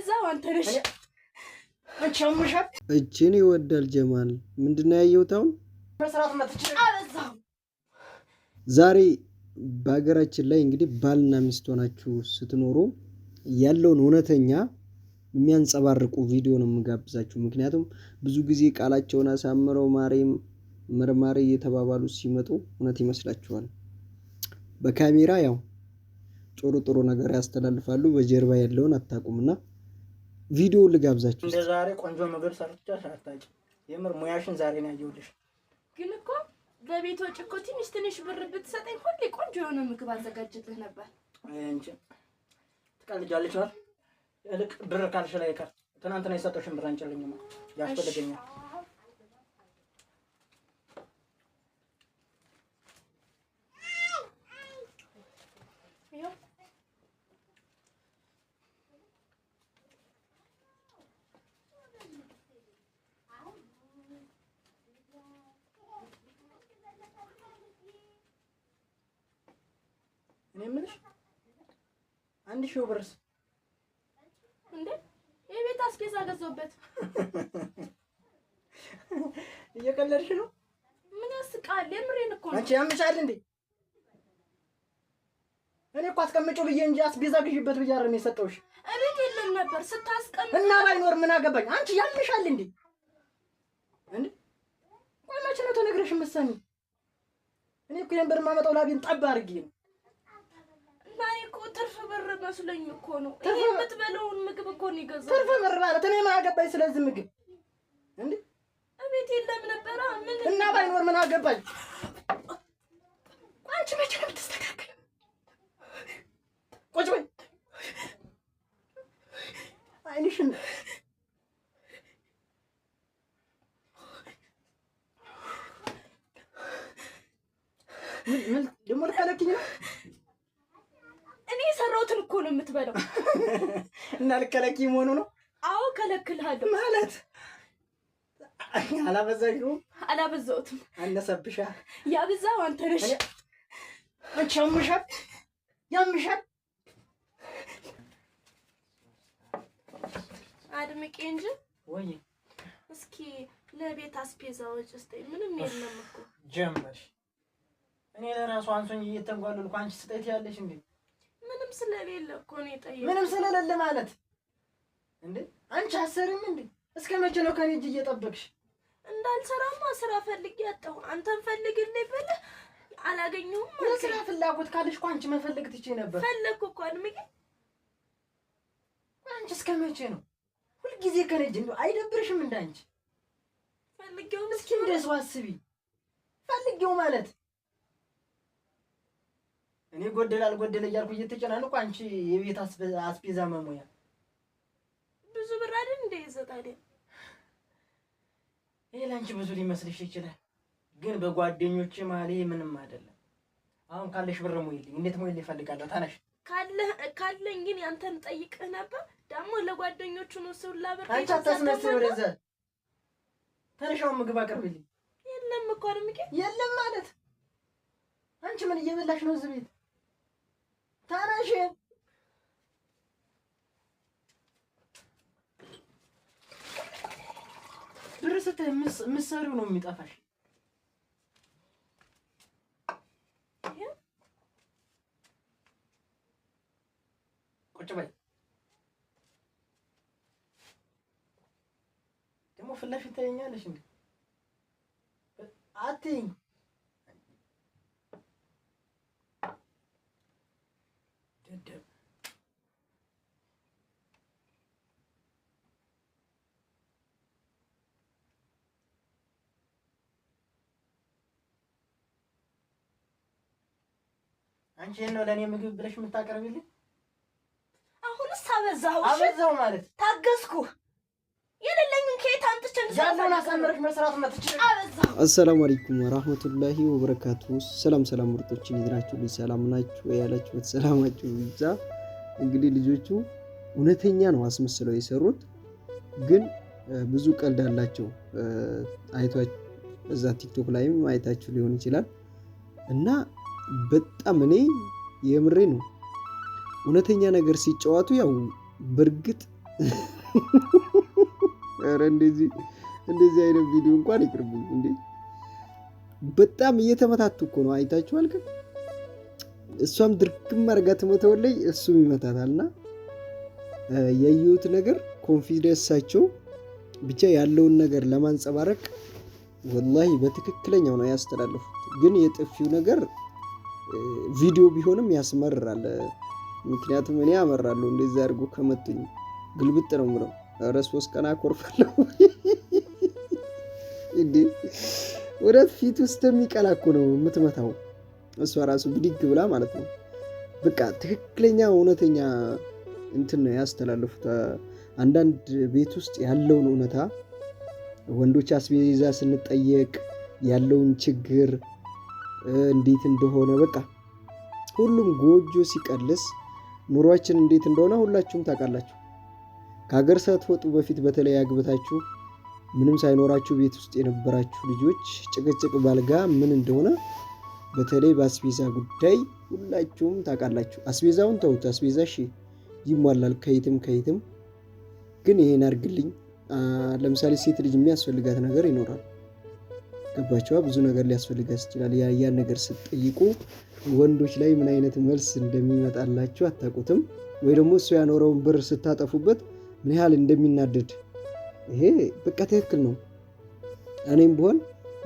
አበዛው አንተ ነሽ አንቺ እቺን ይወዳል ጀማል ምንድነው ያየሁት አሁን መስራት መጥቼ አበዛው ዛሬ በአገራችን ላይ እንግዲህ ባልና ሚስት ሆናችሁ ስትኖሩ ያለውን እውነተኛ የሚያንጸባርቁ ቪዲዮ ነው የምጋብዛችሁ ምክንያቱም ብዙ ጊዜ ቃላቸውን አሳምረው ማሬም መርማሪ እየተባባሉ ሲመጡ እውነት ይመስላችኋል በካሜራ ያው ጥሩ ነገር ያስተላልፋሉ በጀርባ ያለውን አታቁምና ቪዲዮ ልጋብዛችሁ እንደ ዛሬ ቆንጆ ነገር ሰርቻሽ አታውቂ የምር ሙያሽን ዛሬ ነው ያየሁልሽ ግን እኮ በቤት ወጪ እኮ ትንሽ ብር ብትሰጠኝ ሁሌ ቆንጆ የሆነ ምግብ አዘጋጅልህ ነበር እንጂ ትቀልጃለሽ አይደል እልቅ ብር ካልሽ ላይ ቀር ትናንትና የሰጠሽን ብር አንጨልኝማ ያስፈልገኛል እኔ የምልሽ 1000 ብርስ እንዴ የቤት አስቤዛ ገዛሁበት እየቀለድሽ ነው ምን ያስቃል የምሬን እኮ አንቺ ያምሻል እንዴ እኔ እኮ አስቀምጪው ብዬ እንጂ አስቤዛ ግዢበት ብዬ አይደል የሰጠሁሽ እቤት የለም ነበር ስታስቀምጥ እና ባይኖር ምን አገባኝ አንቺ ያምሻል እንዴ ቆይማች ነው ተነግረሽ መሰኒ እኔ እኮ የንበር ማመጣው ላቢን ጠብ አድርጌ ነው ማን እኮ ትርፍ ብር መስለኝ እኮ ነው ይሄ የምትበለውን ምግብ እኮ ነው ይገዛው ትርፍ ብር ማለት እኔ ምን አገባኝ ስለዚህ ምግብ እንዴ እቤት የለም ነበር ምን እና ባይኖር ምን አገባኝ አንቺ መቼ ነው የምትስተካከል ቁጭ በይ አይንሽን ምን ደሞ ልከለክኝ ነው እኔ የሰራሁትን እኮ ነው የምትበላው እና ልከለክኝ መሆኑ ነው አዎ ከለክልሃለሁ ማለት አላበዛሁትም አነሰብሻ ያብዛው አንተ ነሽ አንቺ ያምሻል አድምቄ እንጂ ወይ እስኪ ለቤት አስቤዛ ወጪ ስጠኝ ምንም የለም እኮ ጀመርሽ እኔ ለራሱ አንሶኝ እየተንጓለልኩ አንቺ ስጠይት ያለሽ እንዴ ምንም ስለሌለ እኮ ነው የጠየኩት ምንም ስለሌለ ማለት እንዴ አንቺ አሰሪም እንዴ እስከ መቼ ነው ከኔ እጅ እየጠበቅሽ እንዳልሰራማ ስራ ፈልጌ አጣሁ አንተን ፈልግልኝ ብለህ አላገኘሁም ማለት ለስራ ፍላጎት ካለሽ እኮ አንቺ መፈለግ ትችይ ነበር ፈለኩ እኮ አድምቄ አንቺ እስከ መቼ ነው ሁሉ ጊዜ ከኔ እጅ እንደው አይደብርሽም እንዳንቺ ፈልጌው እስኪ እንደዚህ አስቢ ፈልጌው ማለት እኔ ጎደል እያልኩ እየተጨናነኩ አንቺ የቤት አስቤዛ መሙያ ብዙ ብር አይደል እንደ ይዘታል ይሄ ላንቺ ብዙ ሊመስልሽ ይችላል ግን በጓደኞቼ ማለ ምንም አይደለም አሁን ካለሽ ብር ሙይልኝ እንዴት ሙይልኝ ይፈልጋለሁ ታነሽ ካለኝ ግን ያንተን ጠይቅህ ነበር ደግሞ ለጓደኞቹ ነው ሰውላ ብር አንቺ አታስመስይ ወደዛ ታነሻው ምግብ አቅርብልኝ የለም እኮ አድምቄ የለም ማለት አንቺ ምን እየበላሽ ነው እዚህ ቤት ታናሽ ብር ስትይ ምሰሪው ነው የሚጠፋሽ ቁጭ በይ ደግሞ ፍላሽ ታየኛለሽ እንዴ አትይኝ ደደብ አንቺ ነው ለኔ ምግብ ብለሽ የምታቀርብልኝ አሁንስ አበዛው ማለት ታገስኩ የሌለኝን ከየት አምጥቼ ያለውን አሳምረሽ መስራት መጥቼ አበዛው አሰላሙ አለይኩም ወራህመቱላሂ ወበረካቱ ሰላም ምርጦችን ይድራችሁ ሰላም ናችሁ ያላችሁት ሰላማችሁ ይብዛ እንግዲህ ልጆቹ እውነተኛ ነው አስመስለው የሰሩት ግን ብዙ ቀልድ አላቸው አይቷችሁ በዛ ቲክቶክ ላይም አይታችሁ ሊሆን ይችላል እና በጣም እኔ የምሬ ነው እውነተኛ ነገር ሲጫወቱ ያው በርግጥ ኧረ እንደዚህ አይነት ቪዲዮ እንኳን ይቅርብኝ እንዴ! በጣም እየተመታቱ እኮ ነው። አይታችኋል? ግን እሷም ድርግም አድርጋ ትመተወለይ እሱም ይመታታልና ያየሁት ነገር ኮንፊደንሳቸው ብቻ ያለውን ነገር ለማንጸባረቅ ወላሂ በትክክለኛው ነው ያስተላለፉት። ግን የጥፊው ነገር ቪዲዮ ቢሆንም ያስመርራል። ምክንያቱም እኔ አመራለሁ እንደዚህ አድርጎ ከመቱኝ ግልብጥ ነው የምለው። ኧረ 3 ቀን አኮርፋለሁ እንዴ! ወደ ፊት ውስጥ የሚቀላ እኮ ነው የምትመታው እሷ ራሱ ብድግ ብላ ማለት ነው። በቃ ትክክለኛ እውነተኛ እንትን ነው ያስተላለፉት። አንዳንድ ቤት ውስጥ ያለውን እውነታ ወንዶች አስቤዛ ስንጠየቅ ያለውን ችግር እንዴት እንደሆነ በቃ ሁሉም ጎጆ ሲቀልስ ኑሯችን እንዴት እንደሆነ ሁላችሁም ታውቃላችሁ። ከሀገር ሳትወጡ በፊት በተለይ አግብታችሁ ምንም ሳይኖራችሁ ቤት ውስጥ የነበራችሁ ልጆች ጭቅጭቅ ባልጋ ምን እንደሆነ በተለይ በአስቤዛ ጉዳይ ሁላችሁም ታውቃላችሁ። አስቤዛውን ተውት። አስቤዛ እሺ ይሟላል ከየትም ግን ይሄን አድርግልኝ። ለምሳሌ ሴት ልጅ የሚያስፈልጋት ነገር ይኖራል። ገባችኋ? ብዙ ነገር ሊያስፈልጋት ይችላል። ያን ነገር ስትጠይቁ ወንዶች ላይ ምን አይነት መልስ እንደሚመጣላችሁ አታውቁትም። ወይ ደግሞ እሱ ያኖረውን ብር ስታጠፉበት ምን ያህል እንደሚናደድ። ይሄ በቃ ትክክል ነው። እኔም ብሆን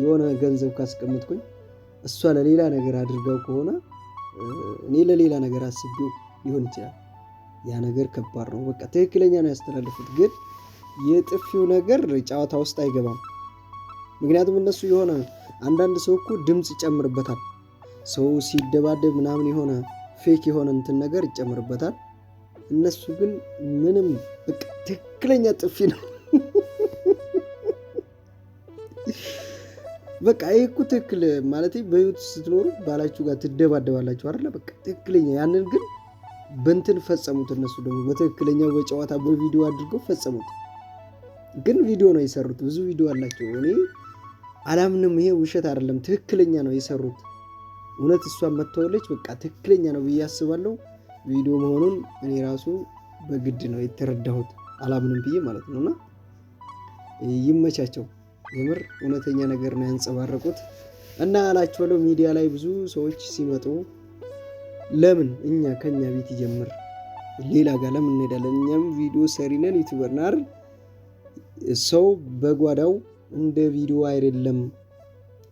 የሆነ ገንዘብ ካስቀምጥኩኝ እሷ ለሌላ ነገር አድርጋው ከሆነ እኔ ለሌላ ነገር አስቤው ሊሆን ይችላል። ያ ነገር ከባድ ነው። በቃ ትክክለኛ ነው ያስተላልፉት። ግን የጥፊው ነገር ጨዋታ ውስጥ አይገባም። ምክንያቱም እነሱ የሆነ አንዳንድ ሰው እኮ ድምፅ ይጨምርበታል። ሰው ሲደባደብ ምናምን የሆነ ፌክ የሆነ እንትን ነገር ይጨምርበታል። እነሱ ግን ምንም በቃ ትክክለኛ ጥፊ ነው። በቃ ይሄ እኮ ትክክል ማለት በህይወት ስትኖሩ ባላችሁ ጋር ትደባደባላችሁ አይደለ? በቃ ትክክለኛ ያንን ግን በእንትን ፈጸሙት። እነሱ ደግሞ በትክክለኛው በጨዋታ በቪዲዮ አድርገው ፈጸሙት። ግን ቪዲዮ ነው የሰሩት። ብዙ ቪዲዮ አላቸው። እኔ አላምንም። ይሄ ውሸት አይደለም፣ ትክክለኛ ነው የሰሩት። እውነት እሷን መተወለች። በቃ ትክክለኛ ነው ብዬ አስባለሁ። ቪዲዮ መሆኑን እኔ ራሱ በግድ ነው የተረዳሁት፣ አላምንም ብዬ ማለት ነውና ይመቻቸው። የምር እውነተኛ ነገር ነው ያንጸባረቁት እና አላችኋለሁ። ሚዲያ ላይ ብዙ ሰዎች ሲመጡ ለምን ከኛ ቤት ይጀምር ሌላ ጋር ለምን እንሄዳለን? እኛም ቪዲዮ ሰሪ ነን፣ ዩቲዩበር ነን። ሰው በጓዳው እንደ ቪዲዮ አይደለም፣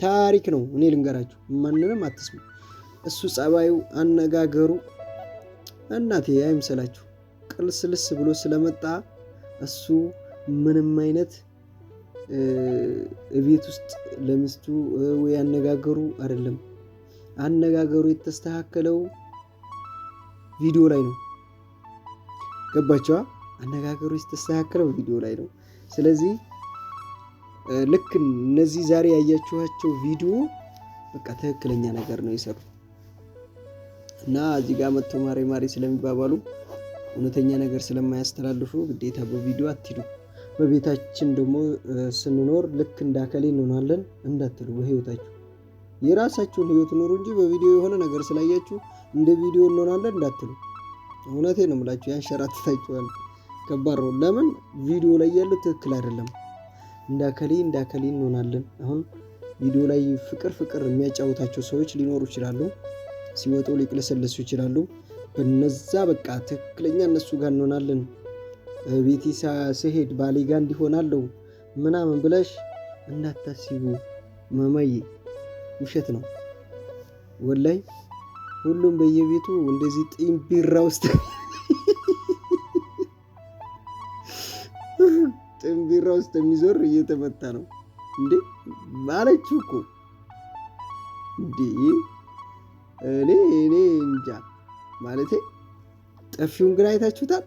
ታሪክ ነው። እኔ ልንገራችሁ፣ ማንንም አትስሙ። እሱ ጸባዩ፣ አነጋገሩ እናቴ አይምሰላችሁ። ቅልስልስ ብሎ ስለመጣ እሱ ምንም አይነት ቤት ውስጥ ለሚስቱ ወይ አነጋገሩ አይደለም። አነጋገሩ የተስተካከለው ቪዲዮ ላይ ነው። ገባችኋ? አነጋገሩ የተስተካከለው ቪዲዮ ላይ ነው። ስለዚህ ልክ እነዚህ ዛሬ ያያችኋቸው ቪዲዮ በቃ ትክክለኛ ነገር ነው የሰሩ እና እዚህ ጋር መጥቶ ማሬ ስለሚባባሉ እውነተኛ ነገር ስለማያስተላልፉ ግዴታ በቪዲዮ አትሂዱ። በቤታችን ደግሞ ስንኖር ልክ እንዳከሌ እንሆናለን እንዳትሉ። በህይወታችሁ የራሳችሁን ህይወት ኖሩ እንጂ በቪዲዮ የሆነ ነገር ስላያችሁ እንደ ቪዲዮ እንሆናለን እንዳትሉ። እውነቴን ነው የምላችሁ፣ ያንሸራትታችኋል። ከባድ ነው። ለምን ቪዲዮ ላይ ያለው ትክክል አይደለም። እንዳከሌ እንሆናለን። አሁን ቪዲዮ ላይ ፍቅር የሚያጫውታቸው ሰዎች ሊኖሩ ይችላሉ። ሲወጡ ሊቅለሰለሱ ይችላሉ። በነዛ በቃ ትክክለኛ እነሱ ጋር እንሆናለን፣ ቤቴ ስሄድ ባሌ ጋር እንዲሆናለሁ ምናምን ብለሽ እንዳታስቡ ማማዬ፣ ውሸት ነው ወላይ። ሁሉም በየቤቱ እንደዚህ ጢምቢራ ውስጥ የሚዞር እየተመታ ነው እንዴ ማለችው እኮ እንዴ። እኔ እንጃ ማለቴ። ጠፊውን ግን አይታችሁታል?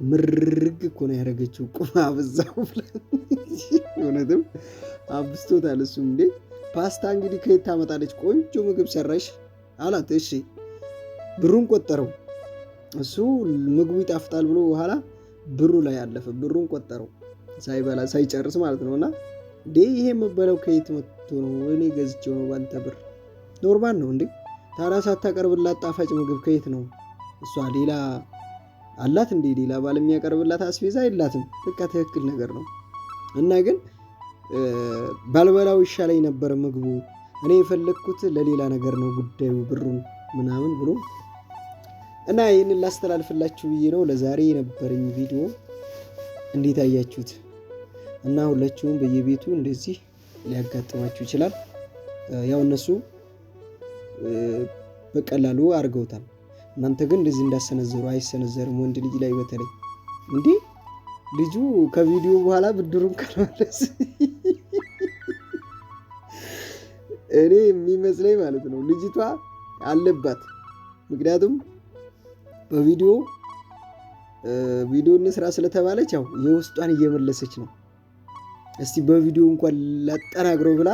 ምርግ እኮ ነው ያደረገችው። ቁማ አብዛው እውነትም አብስቶታል እሱ። እንዴ ፓስታ እንግዲህ ከየት ታመጣለች? ቆንጆ ምግብ ሰራሽ አላት። እሺ ብሩን ቆጠረው። እሱ ምግቡ ይጣፍጣል ብሎ በኋላ ብሩ ላይ አለፈ። ብሩን ቆጠረው ሳይበላ ሳይጨርስ ማለት ነውና እንዴ ይሄ የምበለው ከየት መጥቶ ነው? እኔ ገዝቼው ነው ባንተ ብር። ኖርማል ነው እንዴ? ታዲያ ሳታቀርብላት ጣፋጭ ምግብ ከየት ነው? እሷ ሌላ አላት እንዴ ሌላ ባል የሚያቀርብላት አስቤዛ የላትም። በቃ ትክክል ነገር ነው። እና ግን ባልበላው ይሻለኝ ነበር ምግቡ፣ እኔ የፈለግኩት ለሌላ ነገር ነው ጉዳዩ ብሩን ምናምን ብሎ እና ይህንን ላስተላልፍላችሁ ብዬ ነው። ለዛሬ የነበረኝ ቪዲዮ እንዴት አያችሁት? እና ሁላችሁም በየቤቱ እንደዚህ ሊያጋጥማችሁ ይችላል። ያው እነሱ በቀላሉ አድርገውታል። እናንተ ግን እንደዚህ እንዳሰነዘሩ አይሰነዘርም። ወንድ ልጅ ላይ በተለይ እንዴ ልጁ ከቪዲዮ በኋላ ብድሩን ካልመለስ እኔ የሚመስለኝ ማለት ነው ልጅቷ አለባት። ምክንያቱም በቪዲዮ እንስራ ስለተባለች ያው የውስጧን እየመለሰች ነው። እስቲ በቪዲዮ እንኳን ላጠናግረው ብላ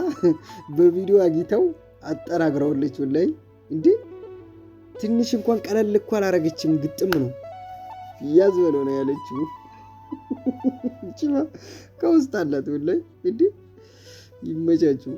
በቪዲዮ አግኝተው አጠናግረውለች። ወላሂ እንዴ ትንሽ እንኳን ቀለል እኮ አላረገችም። ግጥም ነው ያዝ በለው ነው ያለችው። ከውስጥ አላት ወላሂ እንዴ ይመቻችሁ።